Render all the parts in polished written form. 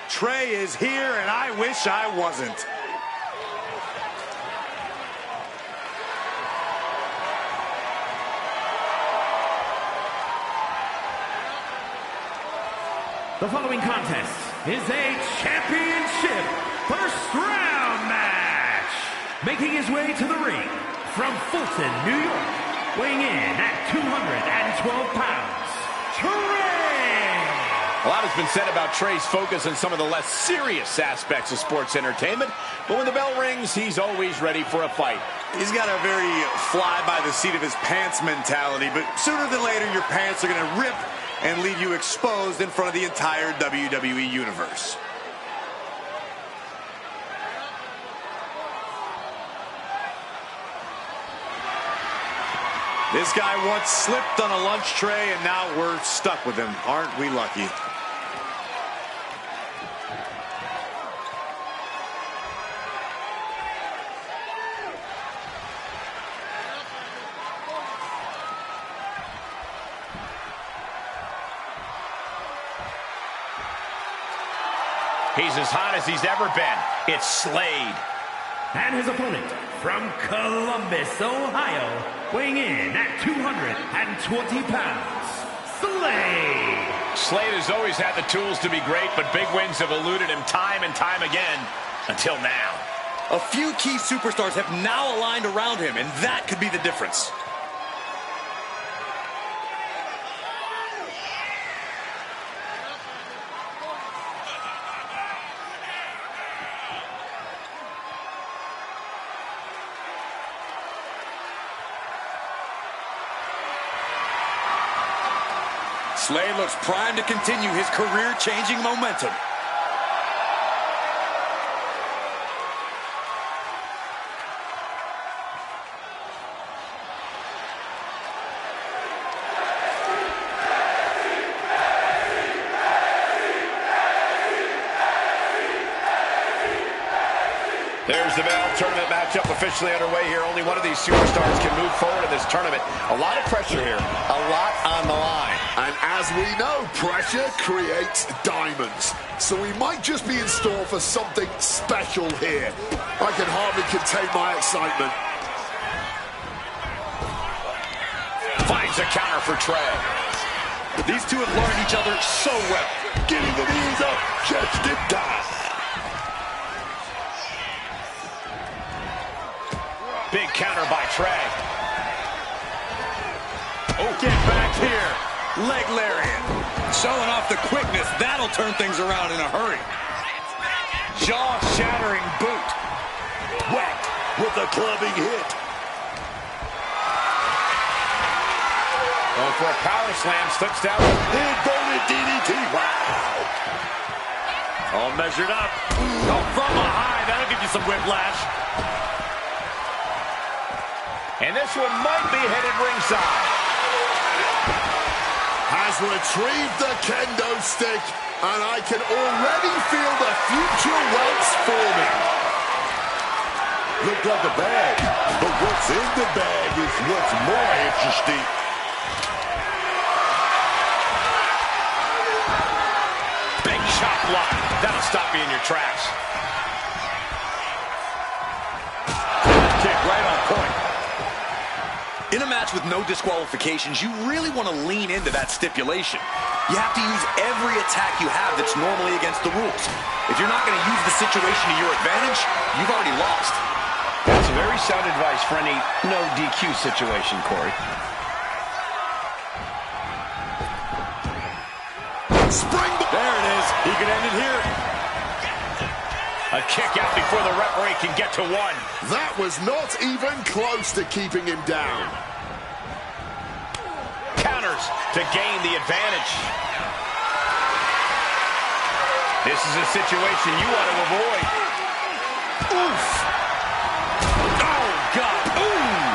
Trey is here, and I wish I wasn't. The following contest is a championship first round match. Making his way to the ring from Fulton, New York, weighing in at 212 pounds, Trey. A lot has been said about Trey's focus on some of the less serious aspects of sports entertainment, but when the bell rings, he's always ready for a fight. He's got a very fly-by-the-seat-of-his-pants mentality, but sooner than later, your pants are going to rip and leave you exposed in front of the entire WWE Universe. This guy once slipped on a lunch tray, and now we're stuck with him. Aren't we lucky? He's as hot as he's ever been. It's Slade. And his opponent from Columbus, Ohio, weighing in at 220 pounds, Slade. Slade has always had the tools to be great, but big wins have eluded him time and time again until now. A few key superstars have now aligned around him, and that could be the difference. Slade looks primed to continue his career-changing momentum. There's the bell. Tournament matchup officially underway here. Only one of these superstars can move forward in this tournament. A lot of pressure here. A lot on the line. And as we know, pressure creates diamonds. So we might just be in store for something special here. I can hardly contain my excitement. Finds a counter for Trey. These two have learned each other so well. Getting the knees up just in time. Big counter by Trey. Oh, get back here. Leg lariat. Showing off the quickness. That'll turn things around in a hurry. Jaw-shattering boot. Whacked with a clubbing hit. Going for a power slam. Slips down. Inverted DDT. Wow. All measured up. Oh, from a high. That'll give you some whiplash. And this one might be headed ringside. Has retrieved the kendo stick, and I can already feel the future welts forming. Looked like a bag, but what's in the bag is what's more interesting. Big chop block. That'll stop you in your tracks. Kick right on point. In a match with no disqualifications, you really want to lean into that stipulation. You have to use every attack you have that's normally against the rules. If you're not going to use the situation to your advantage, you've already lost. That's very sound advice for any no DQ situation, Corey. Spring. There it is. He can end it here. A kick out before the referee can get to one. That was not even close to keeping him down. Counters to gain the advantage. This is a situation you want to avoid. Oof. Oh, God. Ooh.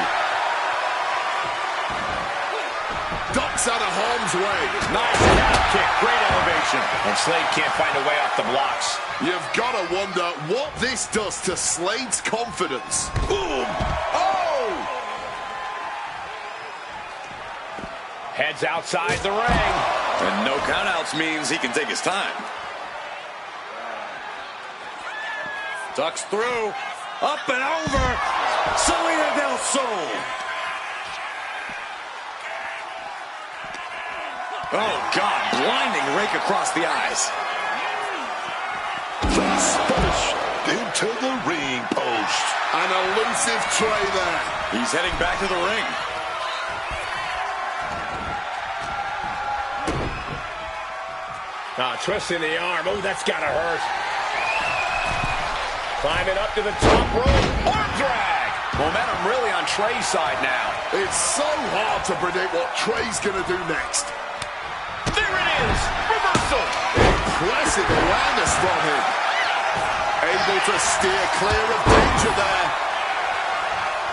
Ducks out of harm's way. Nice calf kick. Great elevation. And Slade can't find a way off the blocks. You've got to wonder what this does to Slade's confidence. Boom. Oh! Heads outside the ring. And no countouts means he can take his time. Ducks through. Up and over. Salida del Sol. Oh, God. Blinding rake across the eyes. Splash into the ring post. An elusive tray there. He's heading back to the ring. Twisting the arm. Oh, that's gotta hurt. Climbing up to the top rope. Arm drag. Momentum really on Trey's side now. It's so hard to predict what Trey's going to do next. There it is. Reversal. Impressive awareness from him. Able to steer clear of danger there.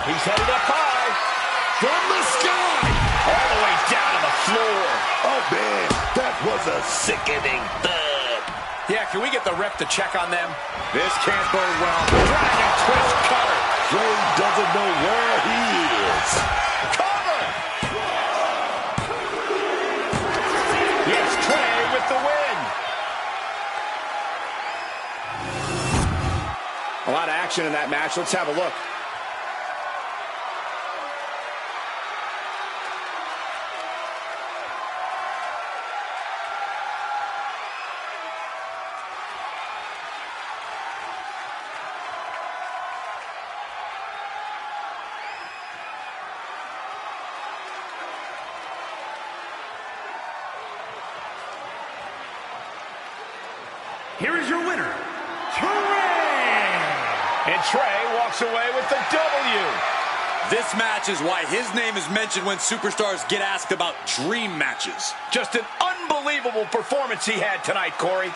He's headed up high. From the sky. All the way down to the floor. Oh, man, that was a sickening thud. Yeah, can we get the ref to check on them? This can't go well. Dragon twist cutter. Trey doesn't know where he is. Cover. Yes, Trey with the win. A lot of action in that match. Let's have a look. Here is your winner, Trey! And Trey walks away with the W. This match is why his name is mentioned when superstars get asked about dream matches. Just an unbelievable performance he had tonight, Corey.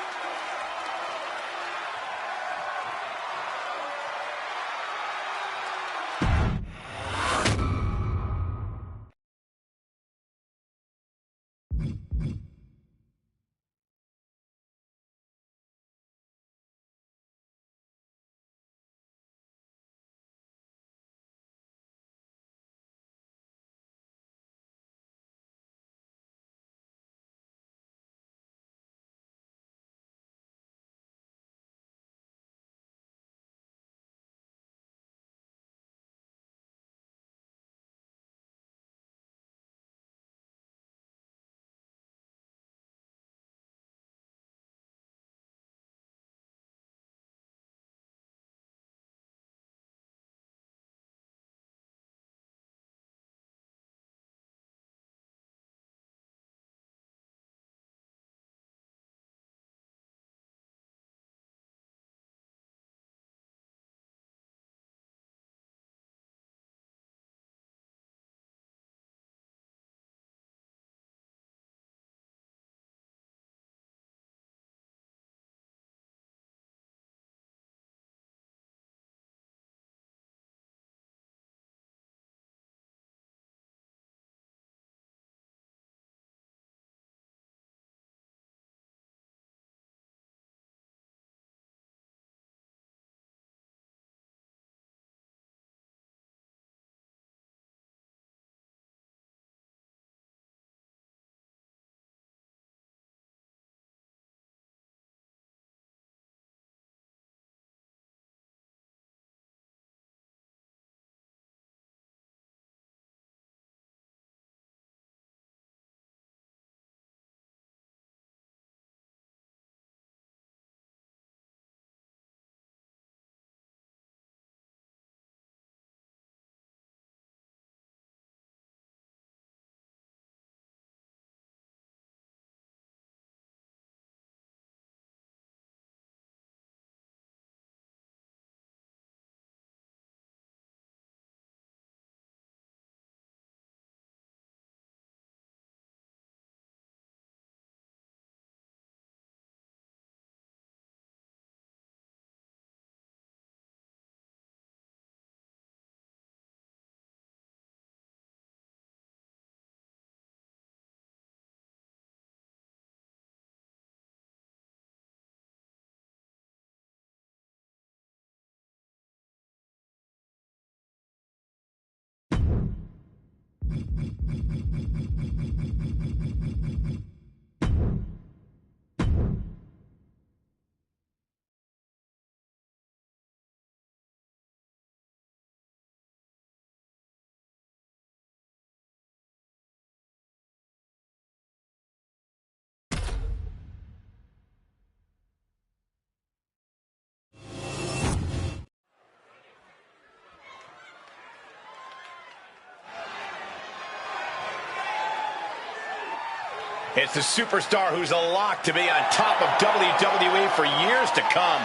It's the superstar who's a lock to be on top of WWE for years to come.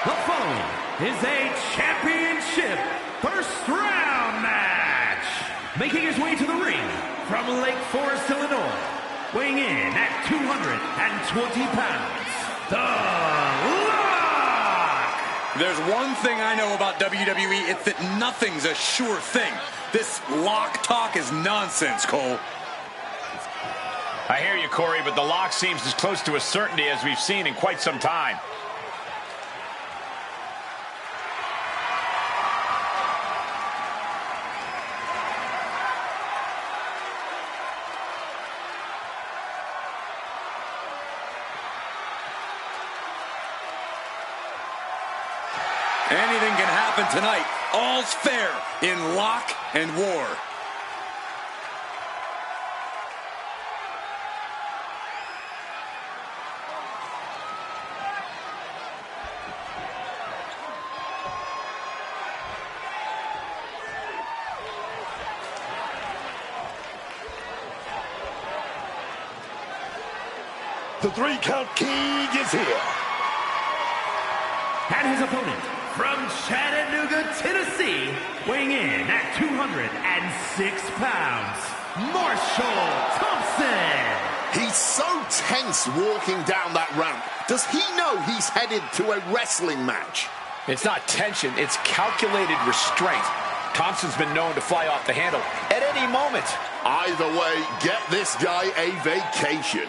The following is a championship first round match. Making his way to the ring from Lake Forest, Illinois, weighing in at 220 pounds, The Lock! There's one thing I know about WWE, it's that nothing's a sure thing. This lock talk is nonsense, Cole. I hear you, Corey, but The Lock seems as close to a certainty as we've seen in quite some time. Anything can happen tonight. All's fair in Lock and War. The 3-count king is here. And his opponent from Chattanooga, Tennessee, weighing in at 206 pounds, Marshall Thompson. He's so tense walking down that ramp. Does he know he's headed to a wrestling match? It's not tension, it's calculated restraint. Thompson's been known to fly off the handle at any moment. Either way, get this guy a vacation.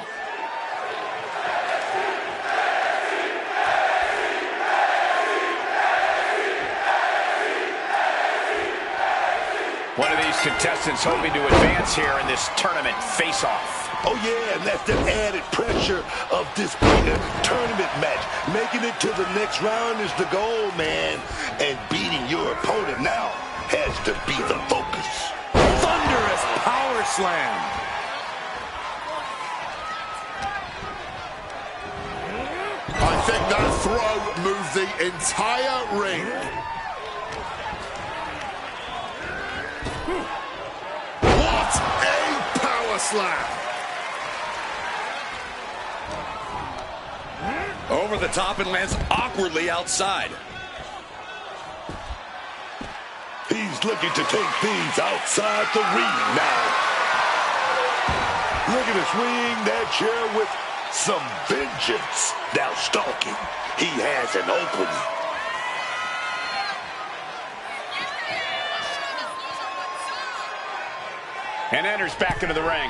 One of these contestants hoping to advance here in this tournament face-off. Oh, yeah, and that's the added pressure of this being a tournament match. Making it to the next round is the goal, man. And beating your opponent now has to be the focus. Thunderous power slam. I think that throw moved the entire ring. What a power slam! Over the top and lands awkwardly outside. He's looking to take things outside the ring now. Looking to swing that chair with some vengeance. Now stalking. He has an opening. And enters back into the ring.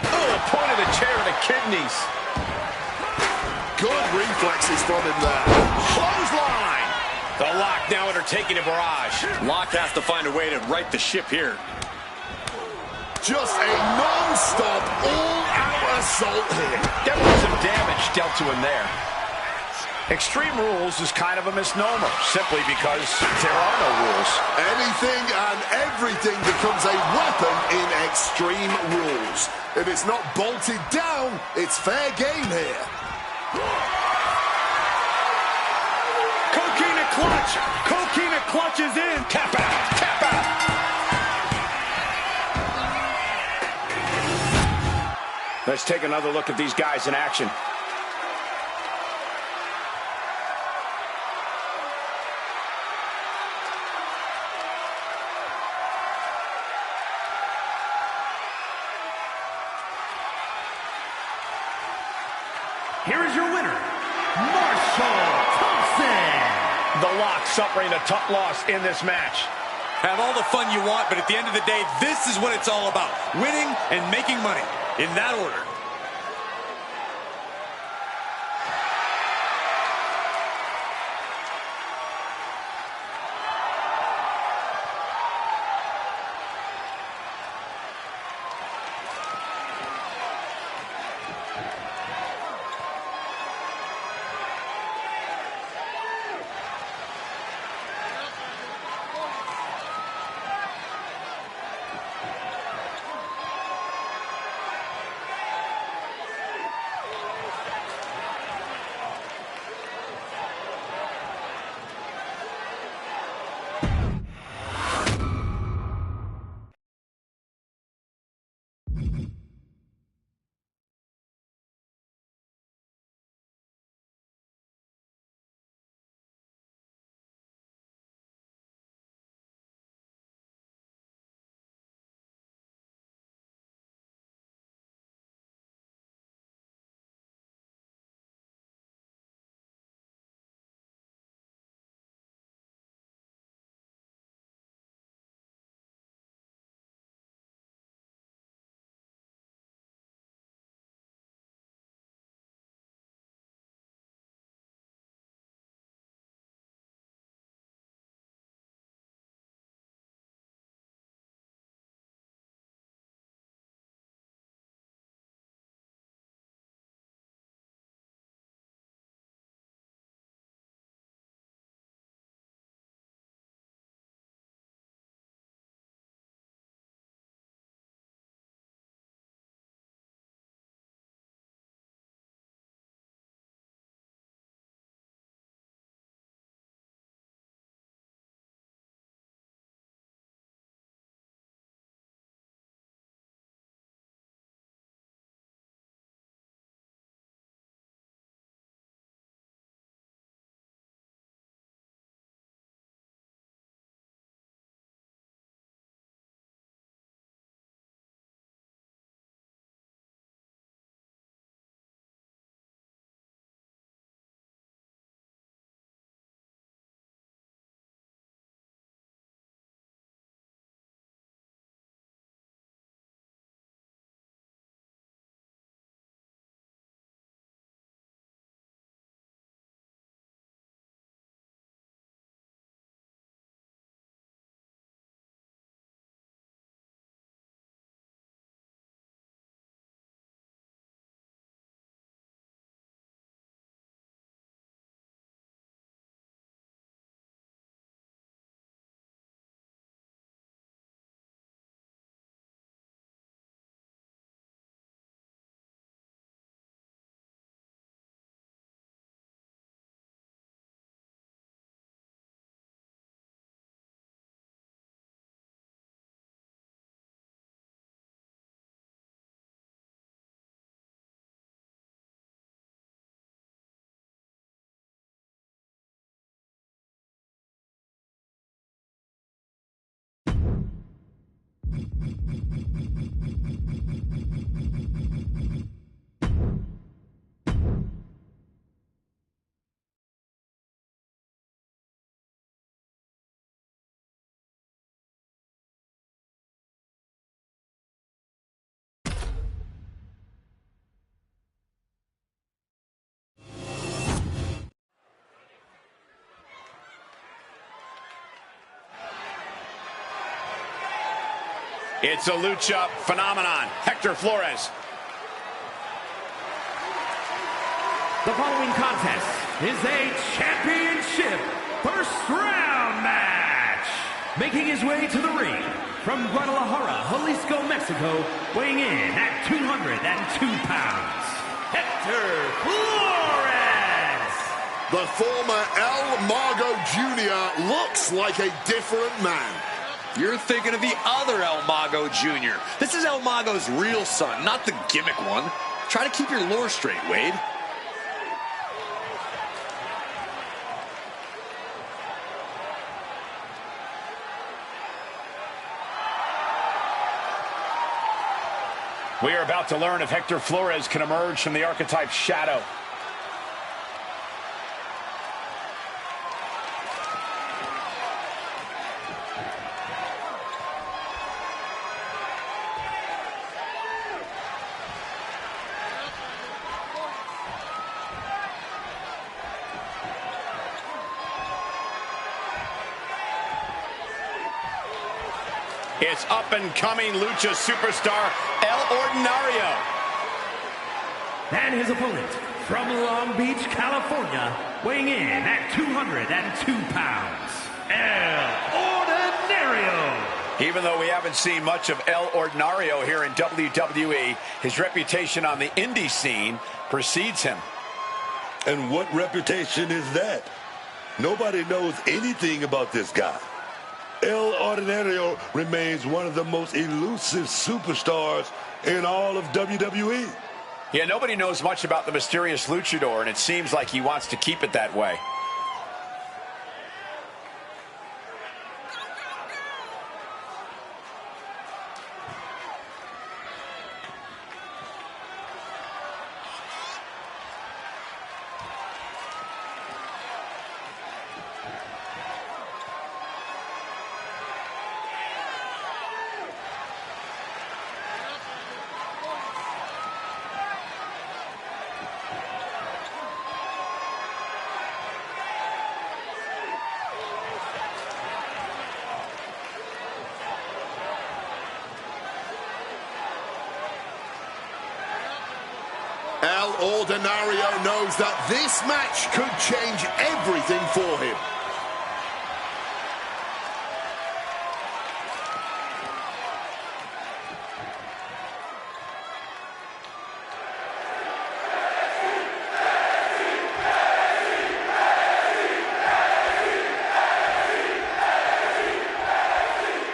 Oh, point of the chair to the kidneys. Good reflexes from him there. Clothesline. The Lock now undertaking a barrage. Lock has to find a way to right the ship here. Just a non-stop, all-out assault here. There was some damage dealt to him there. Extreme Rules is kind of a misnomer, simply because there are no rules. Anything and everything becomes a weapon in Extreme Rules. If it's not bolted down, it's fair game here. Coquina clutch. Coquina clutch is in. Tap out. Tap out. Let's take another look at these guys in action. Here is your winner, Marshall Thompson. The Lock suffering a tough loss in this match. Have all the fun you want, but at the end of the day, this is what it's all about. Winning and making money. In that order. It's a lucha phenomenon. Hector Flores. The following contest is a championship first round match. Making his way to the ring from Guadalajara, Jalisco, Mexico, weighing in at 202 pounds, Hector Flores. The former El Mago Jr. looks like a different man. You're thinking of the other El Mago Jr. This is El Mago's real son, not the gimmick one. Try to keep your lore straight, Wade. We are about to learn if Hector Flores can emerge from the archetype's shadow. It's up-and-coming lucha superstar El Ordinario. And his opponent from Long Beach, California, weighing in at 202 pounds, El Ordinario. Even though we haven't seen much of El Ordinario here in WWE, his reputation on the indie scene precedes him. And what reputation is that? Nobody knows anything about this guy. El Ordinario remains one of the most elusive superstars in all of WWE. Yeah, nobody knows much about the mysterious luchador, and it seems like he wants to keep it that way. El Ordinario knows that this match could change everything for him.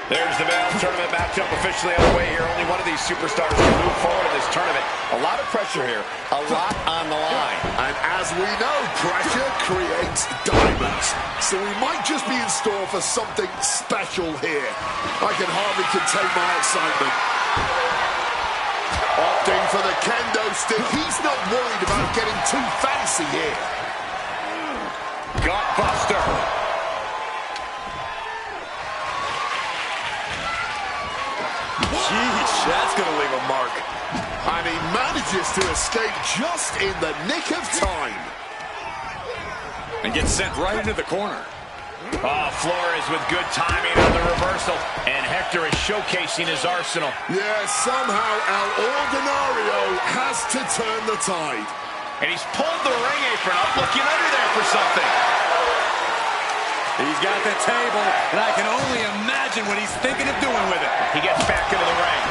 There's the Bell Tournament matchup officially underway here. Only one of these superstars can move forward in this tournament. A lot of pressure here, a lot on the line. And as we know, pressure creates diamonds. So we might just be in store for something special here. I can hardly contain my excitement. Opting for the kendo stick. He's not worried about getting too fancy here. Gutbuster. Jeez, that's going to leave a mark. And he manages to escape just in the nick of time. And gets sent right into the corner. Oh, Flores with good timing on the reversal. And Hector is showcasing his arsenal. Yeah, somehow El Ordinario has to turn the tide. And he's pulled the ring apron up, looking under there for something. He's got the table, and I can only imagine what he's thinking of doing with it. He gets back into the ring.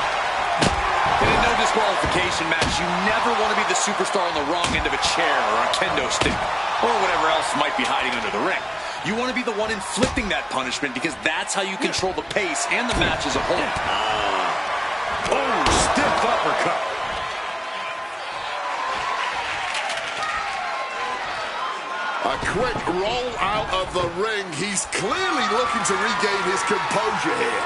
In a no disqualification match, you never want to be the superstar on the wrong end of a chair or a kendo stick, or whatever else might be hiding under the ring. You want to be the one inflicting that punishment because that's how you control the pace and the match as a whole. Oh, stiff uppercut. A quick roll out of the ring. He's clearly looking to regain his composure here.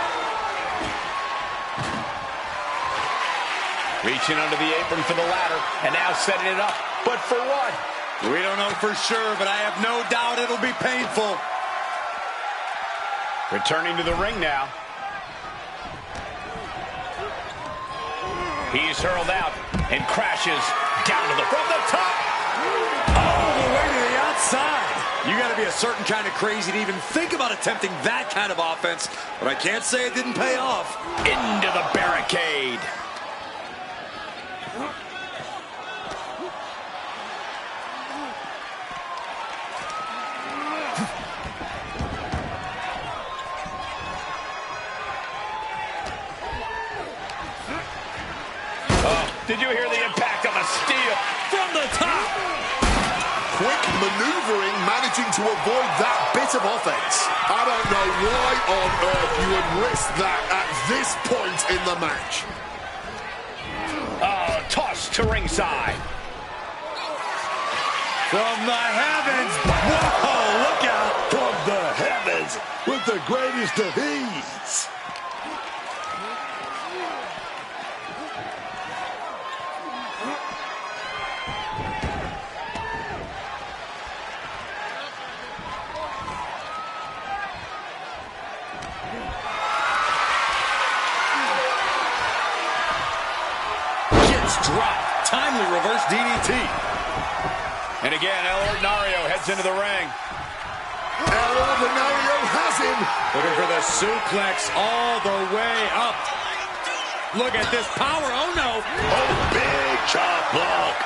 Reaching under the apron for the ladder, and now setting it up. But for what? We don't know for sure, but I have no doubt it'll be painful. Returning to the ring now. He's hurled out and crashes down to the from the top. All the way to the outside. You got to be a certain kind of crazy to even think about attempting that kind of offense, but I can't say it didn't pay off. Into the barricade. Did you hear the impact of a steel from the top? Quick maneuvering, managing to avoid that bit of offense. I don't know why on earth you would risk that at this point in the match. Oh, toss to ringside. From the heavens. Whoa, look out. From the heavens with the greatest of ease. Drop. Timely reverse DDT. And again, El Ordinario heads into the ring. El Ordinario has him. Looking for the suplex all the way up. Look at this power. Oh, no. Oh, big chop block.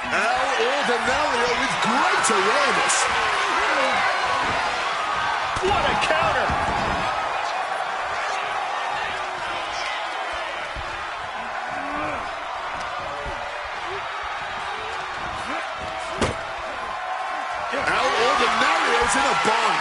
El Ordinario with great awareness. What a counter! El Ordinario's in a bind.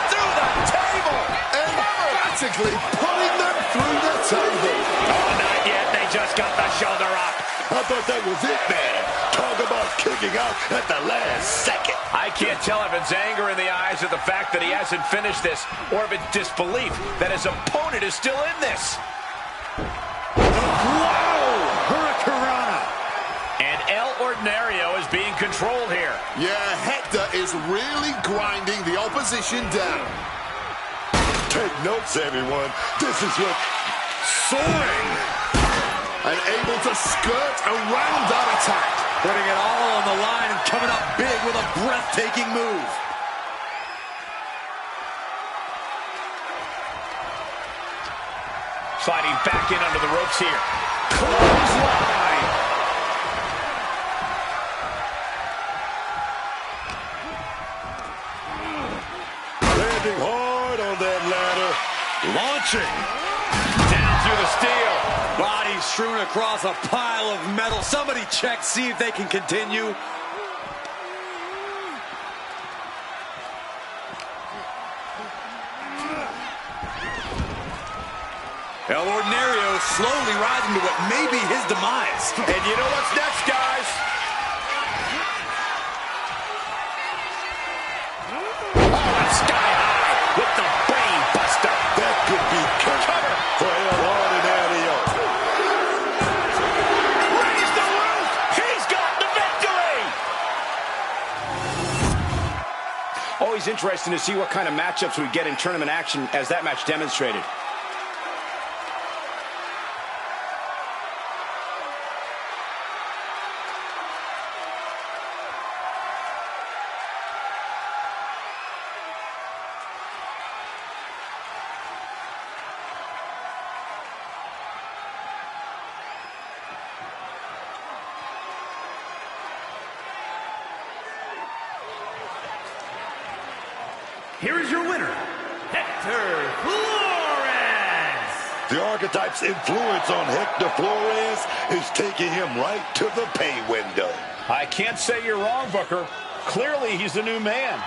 Through the table! Emphatically putting them through the table. Oh, not yet. They just got the shoulder up. I thought that was it, man. Talk about kicking out at the last second. I can't tell if it's anger in the eyes at the fact that he hasn't finished this, or if it's disbelief that his opponent is still in this. Whoa! Hurricanrana. And El Ordinario is being controlled here. Yeah, Hector is really grinding the opposition down. Take notes, everyone. This is what... Soaring. And able to skirt around that attack. Putting it all on the line and coming up big with a breathtaking move. Sliding back in under the ropes here. Clothesline. Landing hard on that ladder. Launching. Down through the steel. Body strewn across a pile of metal. Somebody check, see if they can continue. El Ordinario slowly rising to what may be his demise. And you know what's next, guys? Oh, sky high with the brain buster. That could be cover for El Ordinario. Raise the roof. He's got the victory. Always interesting to see what kind of matchups we get in tournament action, as that match demonstrated. Here is your winner, Hector Flores. The Archetype's influence on Hector Flores is taking him right to the pay window. I can't say you're wrong, Booker. Clearly, he's the new man.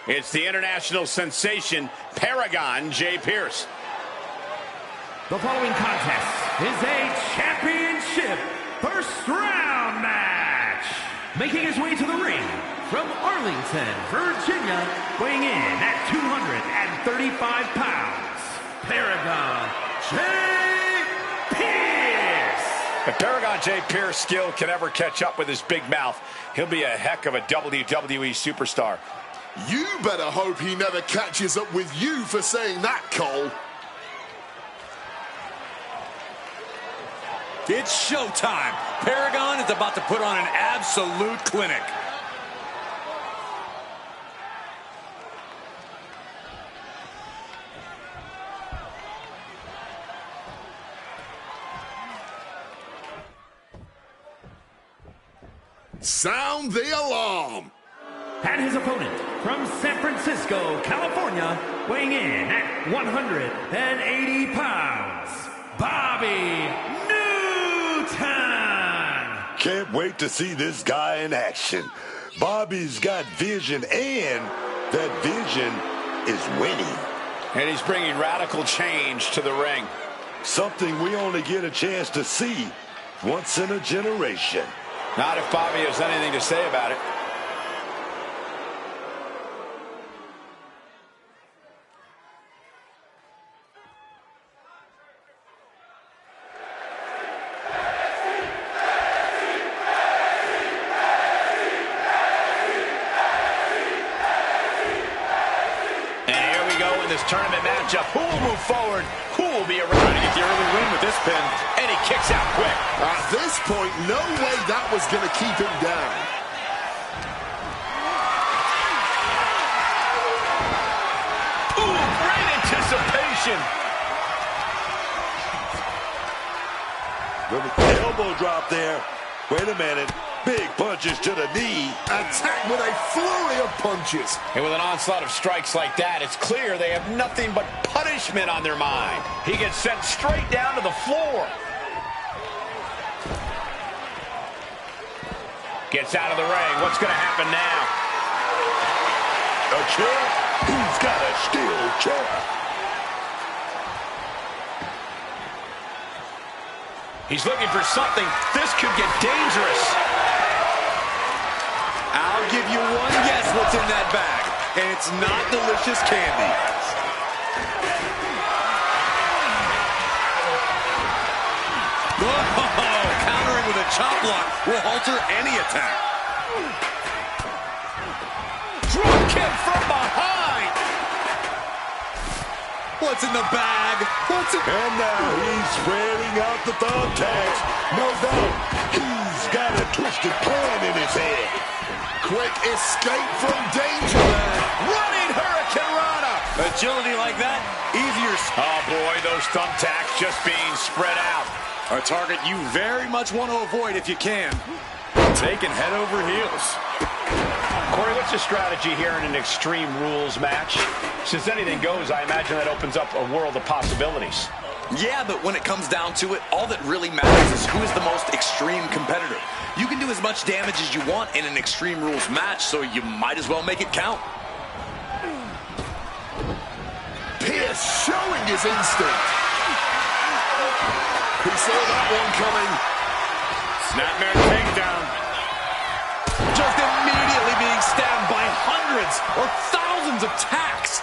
It's the international sensation, Paragon J. Pierce. The following contest is a championship first round match. Making his way to the ring from Arlington, Virginia, weighing in at 235 pounds, Paragon J. Pierce. If Paragon J. Pierce's skill can ever catch up with his big mouth, he'll be a heck of a WWE superstar. You better hope he never catches up with you for saying that, Cole. It's showtime. Paragon is about to put on an absolute clinic. Sound the alarm. And his opponent from San Francisco, California, weighing in at 180 pounds, Bobby Newton. Can't wait to see this guy in action. Bobby's got vision, and that vision is winning. And he's bringing radical change to the ring. Something we only get a chance to see once in a generation. Not if Bobby has anything to say about it. This tournament matchup, who will move forward, who will be around to get the early win with this pin, and he kicks out quick. At this point, no way that was going to keep him down. Ooh, great anticipation. Elbow drop there. Wait a minute. Big punches to the knee. Attack with a flurry of punches. And with an onslaught of strikes like that, it's clear they have nothing but punishment on their mind. He gets sent straight down to the floor. Gets out of the ring. What's going to happen now? A chair? He's got a steel chair. He's looking for something. This could get dangerous. I'll give you one guess what's in that bag, and it's not delicious candy. Oh, countering with a chop block will alter any attack. Drop kick from behind. What's in the bag? What's in... And now he's spreading out the thumbtacks. No doubt he's got a twisted plan in his head. Quick escape from danger. Running Hurricane Rana. Agility like that, easier. Oh, boy, those thumbtacks just being spread out. A target you very much want to avoid if you can. Taking head over heels. Corey, what's the strategy here in an Extreme Rules match? Since anything goes, I imagine that opens up a world of possibilities. Yeah, but when it comes down to it, all that really matters is who is the most extreme competitor. You can do as much damage as you want in an Extreme Rules match, so you might as well make it count. Pierce showing his instinct. He saw that one coming. Snapmare takedown. Just immediately being stabbed by hundreds or thousands of tacks.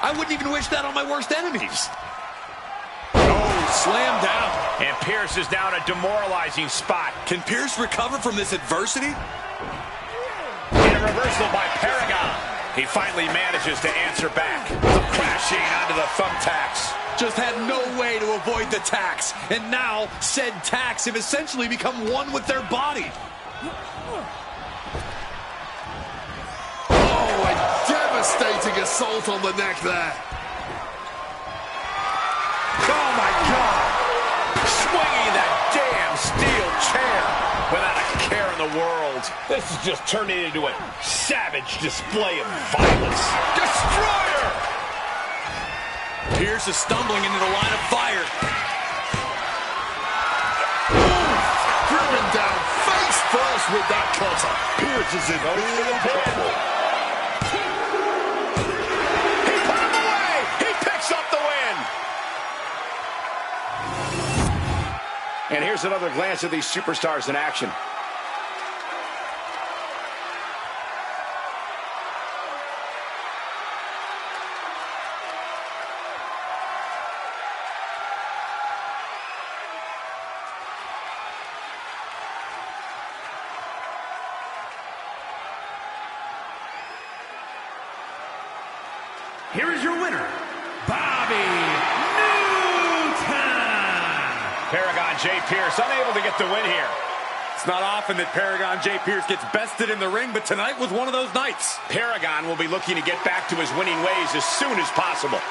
I wouldn't even wish that on my worst enemies. Slam down. And Pierce is down a demoralizing spot. Can Pierce recover from this adversity? And a reversal by Paragon. He finally manages to answer back. Crashing onto the thumbtacks. Just had no way to avoid the tacks. And now, said tacks have essentially become one with their body. Oh, a devastating assault on the neck there. Oh, my God. Swinging that damn steel chair without a care in the world. This is just turning into a savage display of violence. Destroyer! Pierce is stumbling into the line of fire. Driven down face first with that cutter. Pierce is in big trouble. here's another glance at these superstars in action. Here is your winner, Bobby Newton. Paragon J. Pierce unable to get the win here. It's not often that Paragon J. Pierce gets bested in the ring, but tonight was one of those nights. Paragon will be looking to get back to his winning ways as soon as possible.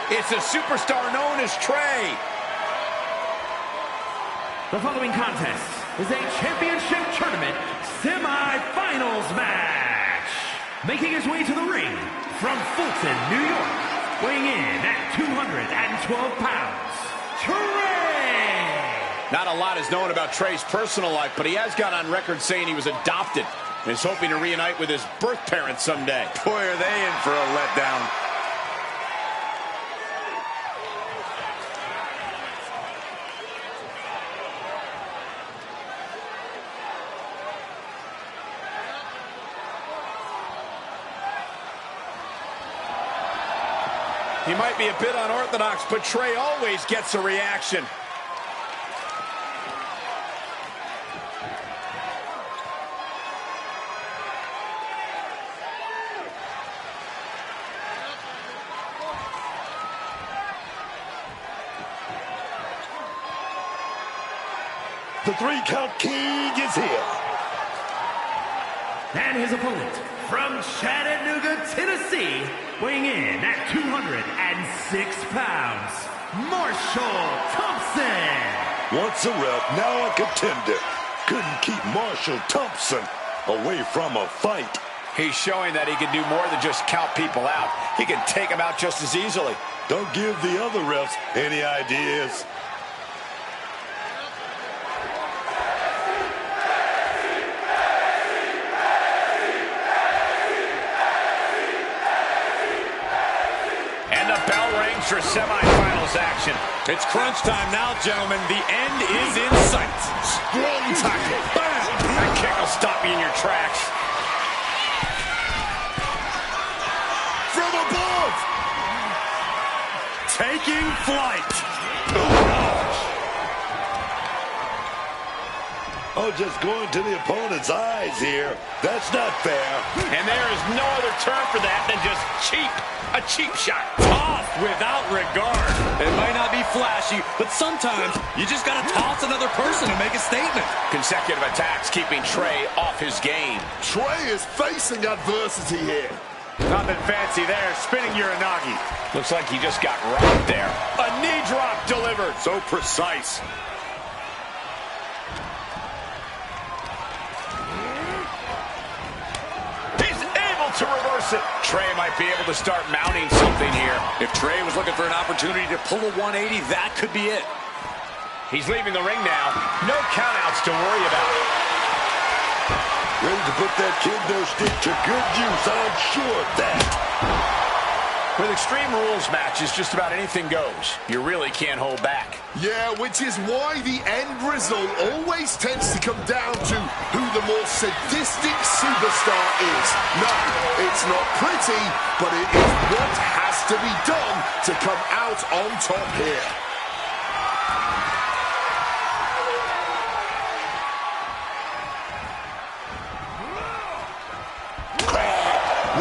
It's a superstar known as Trey. The following contest is a championship tournament semi-finals match. Making his way to the ring from Fulton, New York, weighing in at 212 pounds, Trey! Not a lot is known about Trey's personal life, but he has gone on record saying he was adopted and is hoping to reunite with his birth parents someday. Boy, are they in for a letdown. He might be a bit unorthodox, but Trey always gets a reaction. The 3-count king is here. And his opponent from Chattanooga, Tennessee, weighing in at 206 pounds, Marshall Thompson. Once a rep, now a contender. Couldn't keep Marshall Thompson away from a fight. He's showing that he can do more than just count people out. He can take them out just as easily. Don't give the other refs any ideas. For semifinals action. It's crunch time now, gentlemen. The end is in sight. Strong tackle. Bam! That kick will stop you in your tracks. From above. Taking flight. Oh, just going to the opponent's eyes here. That's not fair. And there is no other term for that than just cheap. A cheap shot. Tossed without regard. It might not be flashy, but sometimes you just got to toss another person to make a statement. Consecutive attacks keeping Trey off his game. Trey is facing adversity here. Nothing fancy there. Spinning Uranagi. Looks like he just got rocked there. A knee drop delivered. So precise. To reverse it. Trey might be able to start mounting something here. If Trey was looking for an opportunity to pull a 180, that could be it. He's leaving the ring now. No countouts to worry about. Ready to put that kendo stick to good use, I'm sure of that. With Extreme Rules matches, just about anything goes. You really can't hold back. Yeah, which is why the end result always tends to come down to who the more sadistic superstar is. No, it's not pretty, but it is what has to be done to come out on top here.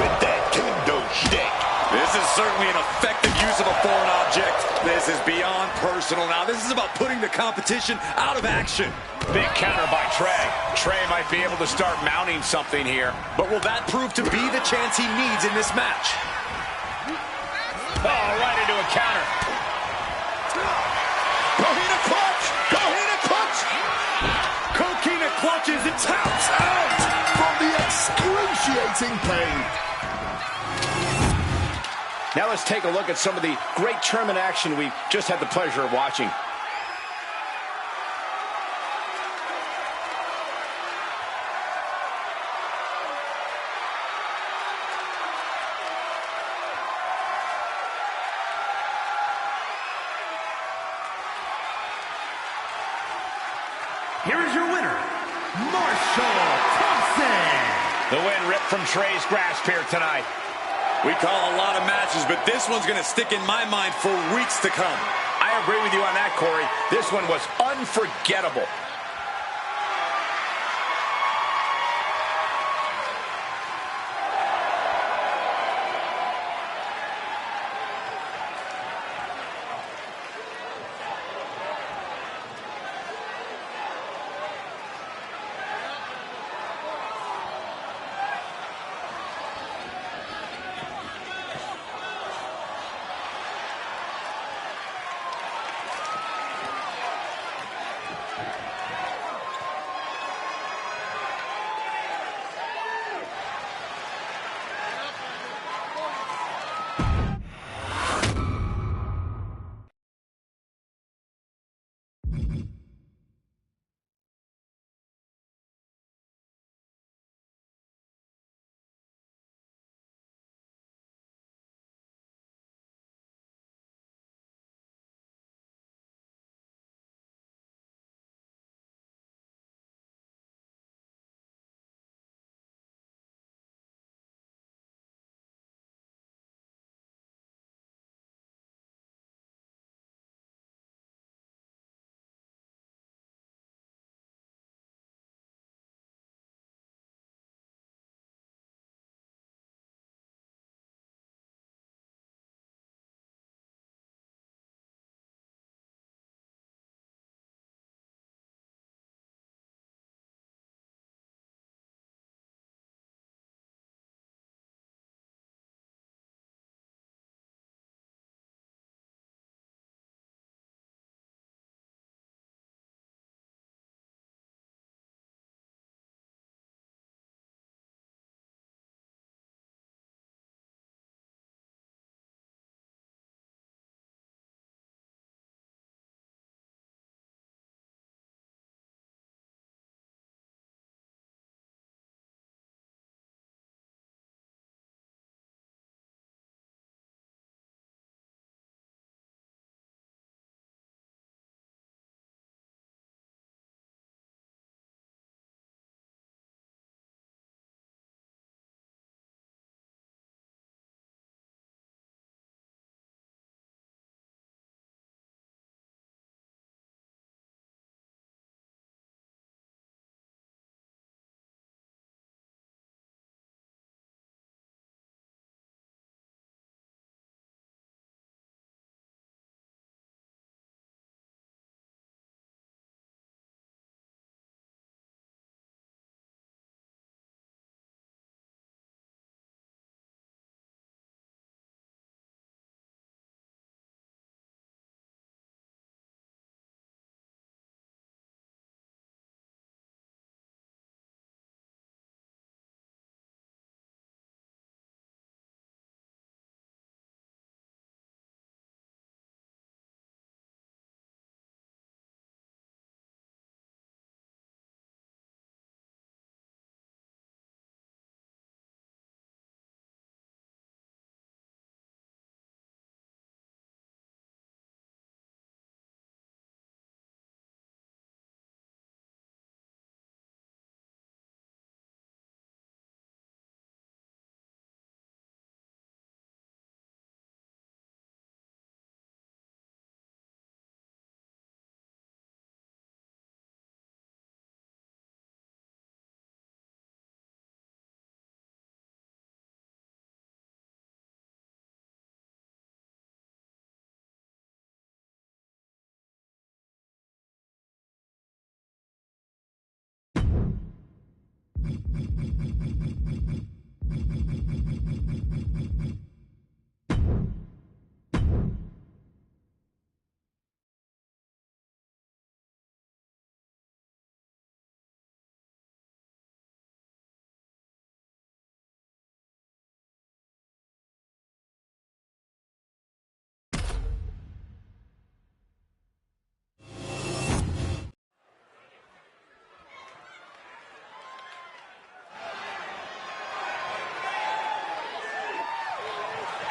With that kendo stick. This is certainly an effective use of a foreign object. This is beyond personal now. This is about putting the competition out of action. Big counter by Trey. Trey might be able to start mounting something here. But will that prove to be the chance he needs in this match? Oh, right into a counter. Going to excruciating pain. Now let's take a look at some of the great tournament action we've just had the pleasure of watching. Here is your winner, Marshall Thompson. The win ripped from Trey's grasp here tonight. We call a lot of matches, but this one's going to stick in my mind for weeks to come. I agree with you on that, Corey. This one was unforgettable.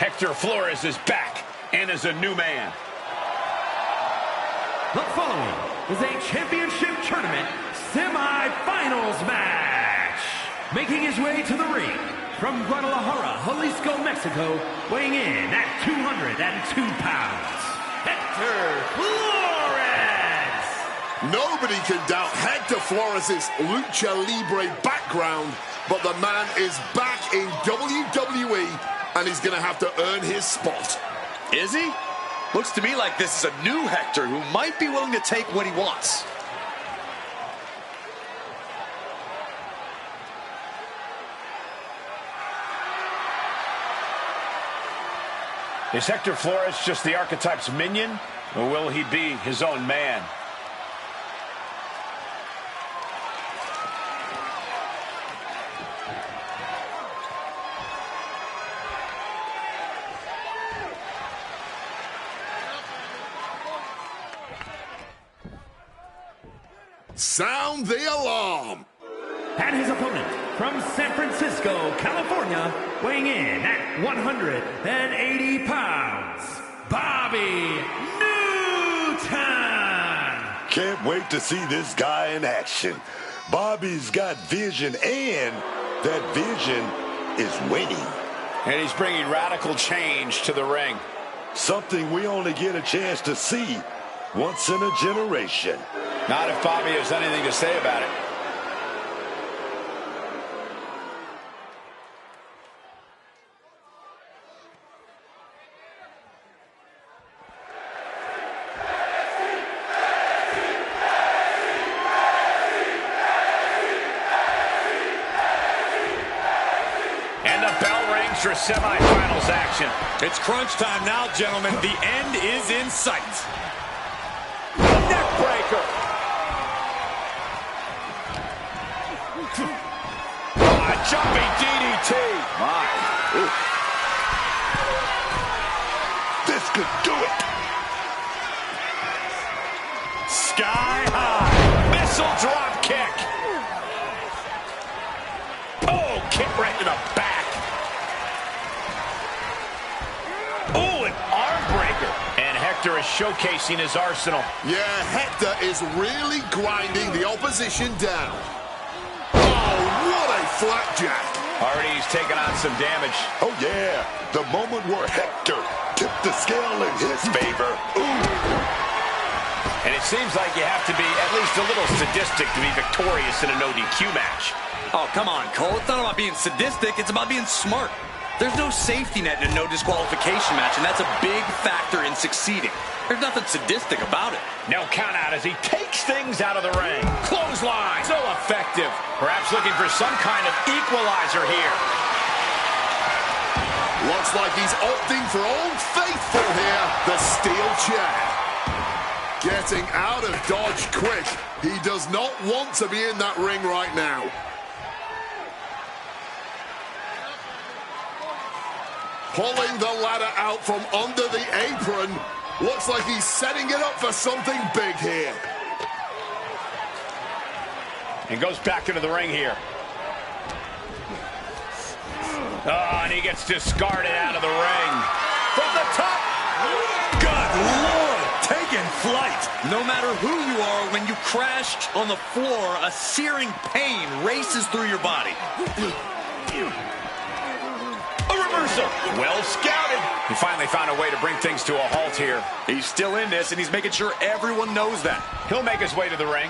Hector Flores is back and is a new man. The following is a championship tournament semi-finals match. Making his way to the ring from Guadalajara, Jalisco, Mexico, weighing in at 202 pounds, Hector Flores. Nobody can doubt Hector Flores' lucha libre background, but the man is back in WWE, and he's going to have to earn his spot. Is he? Looks to me like this is a new Hector who might be willing to take what he wants. Is Hector Flores just the archetype's minion, or will he be his own man? Sound the alarm! And his opponent from San Francisco, California, weighing in at 180 pounds, Bobby Newton! Can't wait to see this guy in action. Bobby's got vision, and that vision is winning. And he's bringing radical change to the ring. Something we only get a chance to see once in a generation. Not if Bobby has anything to say about it. And the bell rings for semifinals action. It's crunch time now, gentlemen. The end is in sight. Neck breaker. Jumping DDT. My. Ooh. This could do it. Sky high. Missile drop kick. Oh, kick right to the back. Oh, an arm breaker. And Hector is showcasing his arsenal. Yeah, Hector is really grinding the opposition down. Flapjack. Already he's taken on some damage. Oh, yeah. The moment where Hector tipped the scale in his favor. Ooh. And it seems like you have to be at least a little sadistic to be victorious in a no-DQ match. Oh, come on, Cole. It's not about being sadistic. It's about being smart. There's no safety net in a no disqualification match, and that's a big factor in succeeding. There's nothing sadistic about it. No count out as he takes things out of the ring. Clothesline. So effective. Perhaps looking for some kind of equalizer here. Looks like he's opting for Old Faithful here. The steel chair. Getting out of dodge quick. He does not want to be in that ring right now. Pulling the ladder out from under the apron. Looks like he's setting it up for something big here. And goes back into the ring here. Oh, and he gets discarded out of the ring. From the top. Good Lord, taking flight. No matter who you are, when you crash on the floor, a searing pain races through your body. Well scouted. He finally found a way to bring things to a halt here. He's still in this, and he's making sure everyone knows that. He'll make his way to the ring.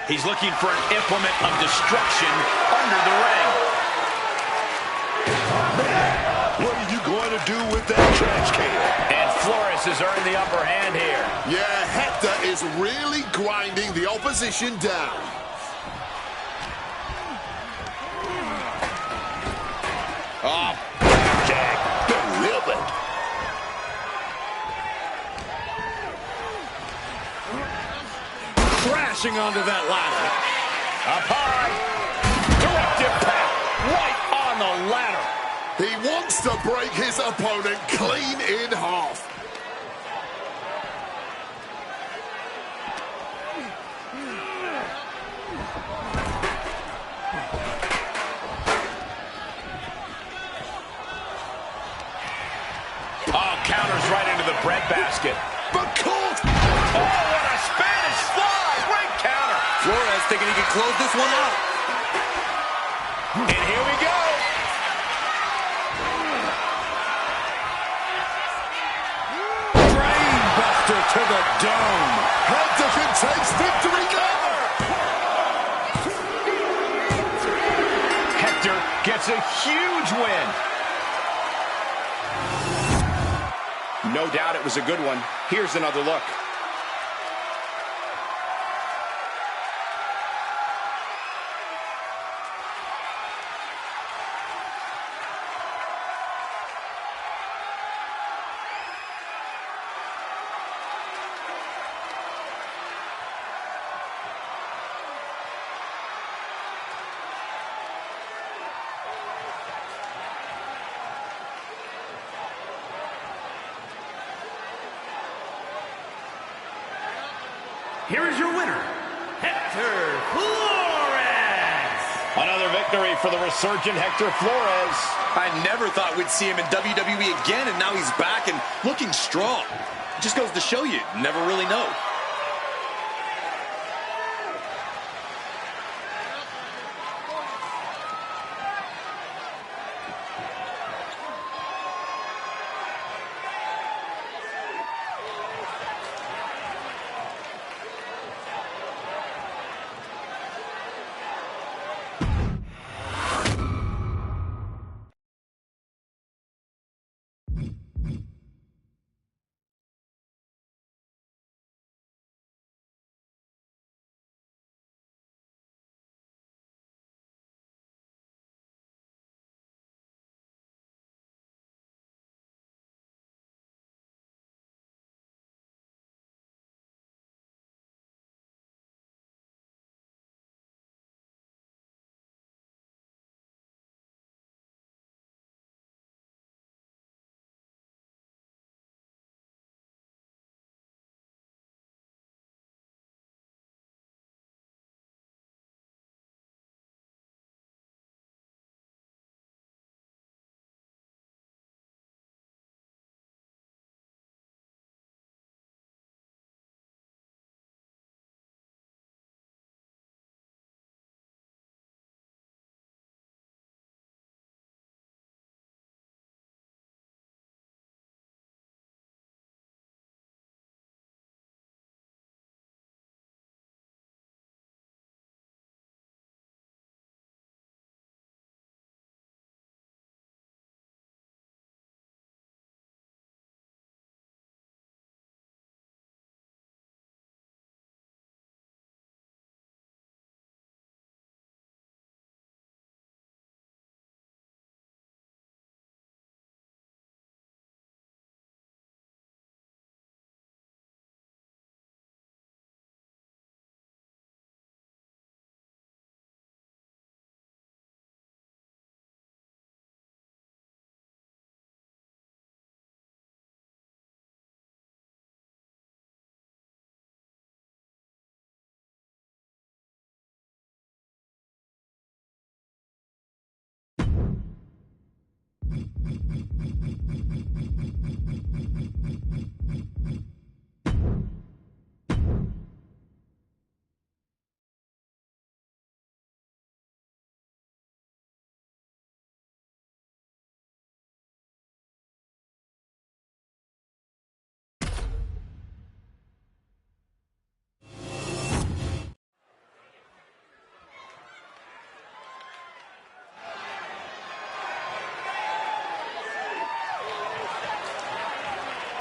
He's looking for an implement of destruction under the ring. What are you going to do with that trash can? And Flores has earned the upper hand here. Yeah, Hector is really grinding the opposition down. Oh, Jack delivered. Crashing onto that ladder. Up high. Direct impact. Right on the ladder. He wants to break his opponent clean in half. breadbasket. But caught! Oh, what a Spanish fly! Great counter. Flores thinking he can close this one out. And here we go. Brainbuster to the dome. Hector takes victory now! Hector gets a huge win. No doubt it was a good one. Here's another look. Here is your winner, Hector Flores. Another victory for the resurgent Hector Flores. I never thought we'd see him in WWE again, and now he's back and looking strong. It just goes to show you never really know.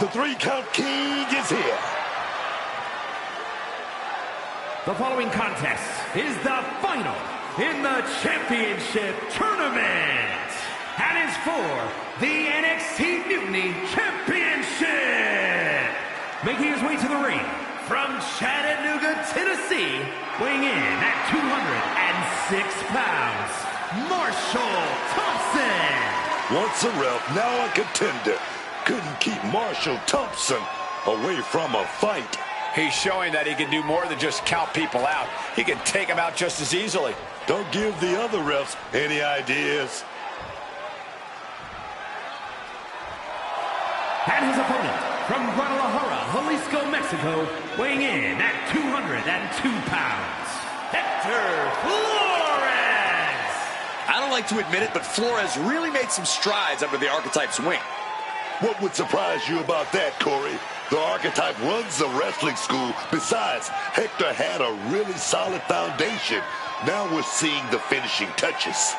The 3-count king is here. The following contest is the final in the championship tournament and is for the NXT Mutiny Championship. Making his way to the ring from Chattanooga, Tennessee, weighing in at 206 pounds, Marshall Thompson. Once a rep, now a contender. Couldn't keep Marshall Thompson away from a fight. He's showing that he can do more than just count people out. He can take them out just as easily. Don't give the other refs any ideas. And his opponent, from Guadalajara, Jalisco, Mexico, weighing in at 202 pounds, Hector Flores. I don't like to admit it, but Flores really made some strides under the Archetype's wing. What would surprise you about that, Corey? The Archetype runs a wrestling school. Besides, Hector had a really solid foundation. Now we're seeing the finishing touches.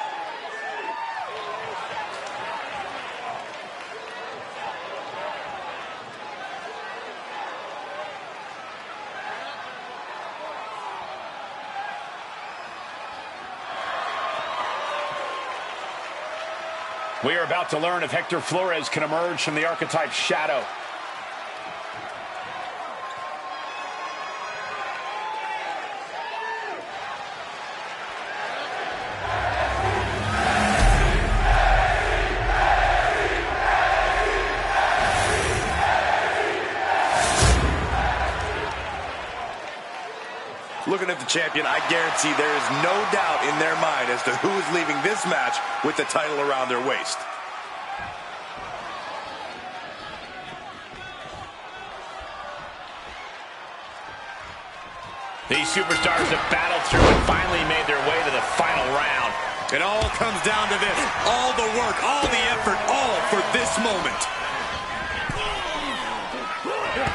We are about to learn if Hector Flores can emerge from the Archetype's shadow. Looking at the champion, I guarantee there is no doubt in their mind as to who is leaving this match with the title around their waist. These superstars have battled through and finally made their way to the final round. It all comes down to this. All the work, all the effort, all for this moment.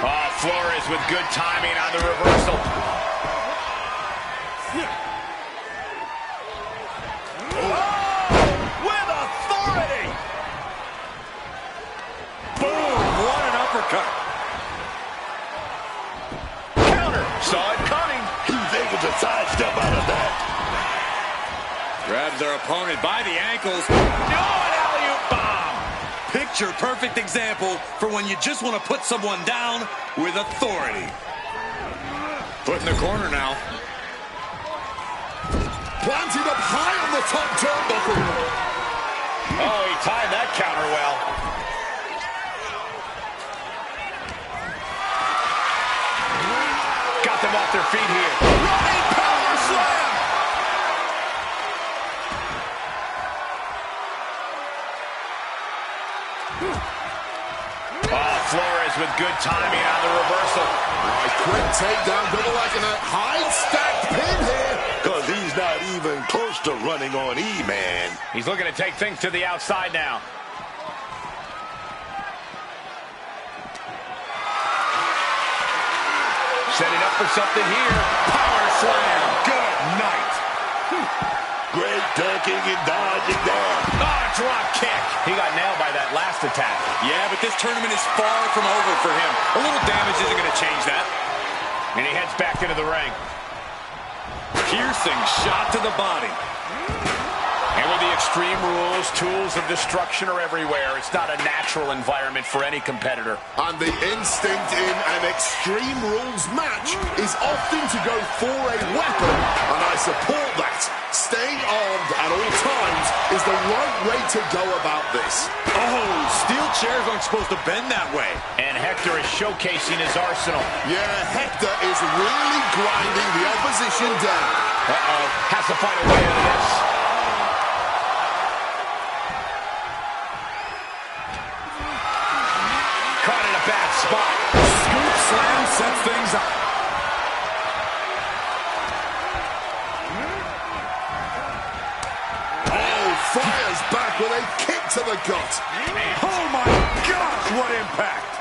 Oh, Flores with good timing on the reversal. With authority! Boom! What an uppercut! Counter! Saw it coming. He was able to sidestep out of that. Grabs their opponent by the ankles. No, an alley-oop bomb. Picture perfect example for when you just want to put someone down with authority. Foot in the corner now. Planted up high on the top turnbuckle. Oh, he timed that counter well. Got them off their feet here. Running power slam! Oh, Flores with good timing on the reversal. Nice quick takedown, double like a high stacked pin here. Because he's not even close to running on E, man. He's looking to take things to the outside now. Setting up for something here. Power slam! Good night! Great ducking and dodging there. Oh, drop kick. He got nailed by that last attack. Yeah, but this tournament is far from over for him. A little damage isn't going to change that. And he heads back into the ring. Piercing shot to the body. And with the Extreme Rules, tools of destruction are everywhere. It's not a natural environment for any competitor. And the instinct in an Extreme Rules match is often to go for a weapon, and I support that. Staying armed at all times is the right way to go about this. Oh, steel chairs aren't supposed to bend that way. And Hector is showcasing his arsenal. Yeah, Hector is really grinding the opposition down. Uh-oh, has to find a way out of this. Caught in a bad spot. Scoop slam sets things up. Oh, fires back with a kick to the gut. Oh my gosh, what impact!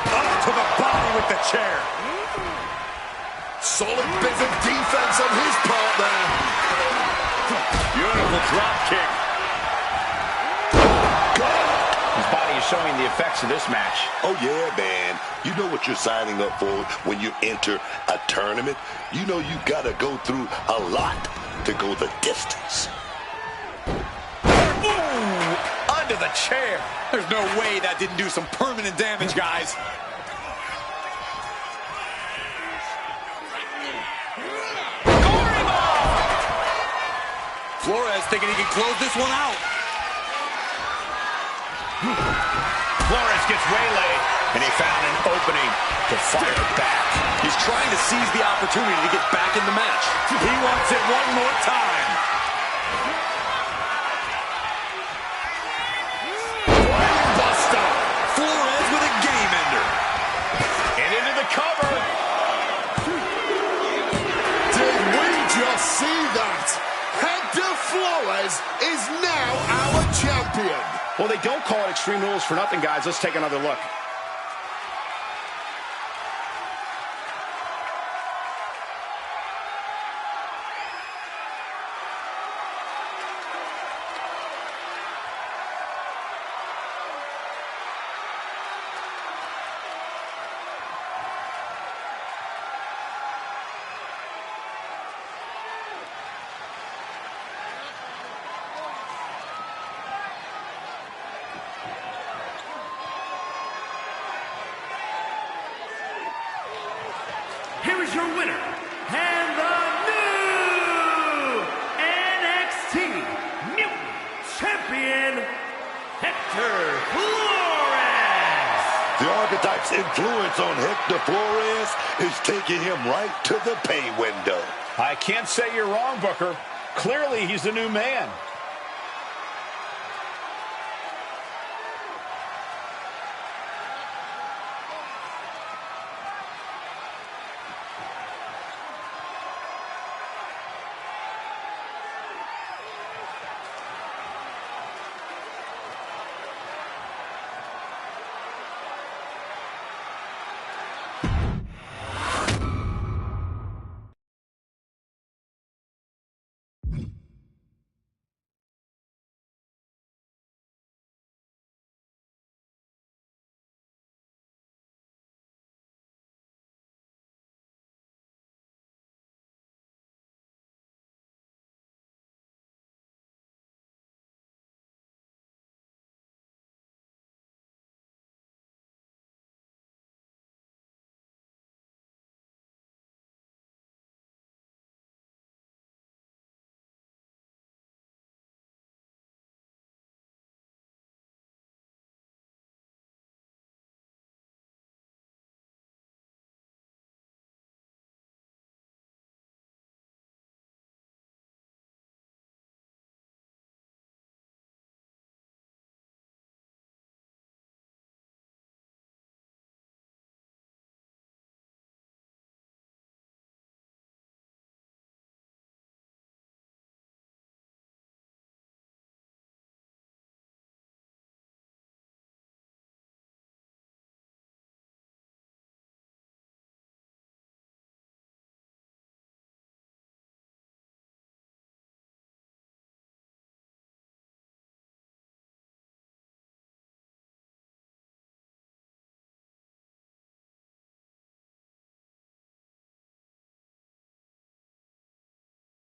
Up to the body with the chair. Solid bit of defense on his part there. Beautiful drop kick. His body is showing the effects of this match. Oh, yeah, man. You know what you're signing up for when you enter a tournament? You know you got to go through a lot to go the distance. Ooh, under the chair. There's no way that didn't do some permanent damage, guys. Flores thinking he can close this one out. Flores gets waylaid, and he found an opening to fire back. He's trying to seize the opportunity to get back in the match. He wants it one more time. Well, they don't call it Extreme Rules for nothing, guys. Let's take another look. Here is your winner, and the new NXT Mutiny Champion, Hector Flores. The Archetype's influence on Hector Flores is taking him right to the pay window. I can't say you're wrong, Booker. Clearly, he's the new man.